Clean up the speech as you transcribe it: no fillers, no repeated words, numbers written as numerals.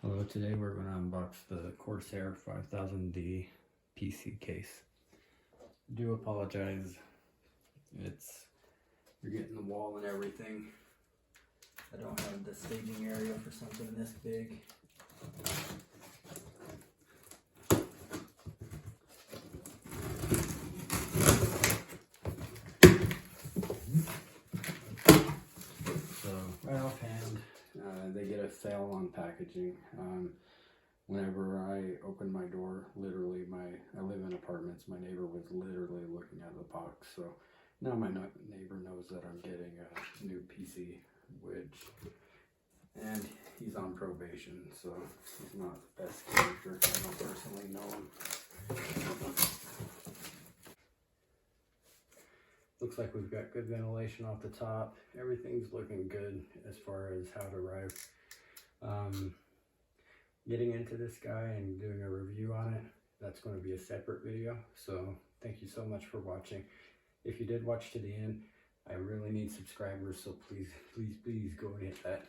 Hello, today we're going to unbox the Corsair 5000D PC case. I do apologize, you're getting the wall and everything. I don't have the staging area for something this big. So right offhand, they get a fail on packaging. Whenever I opened my door, literally I live in apartments, my neighbor was literally looking at the box. So now my neighbor knows that I'm getting a new PC, and he's on probation, so he's not the best character. I don't personally know him. Looks like we've got good ventilation off the top. Everything's looking good as far as how it arrived. Getting into this guy and doing a review on it, that's going to be a separate video. So thank you so much for watching. If you did watch to the end, I really need subscribers, so please go and hit that.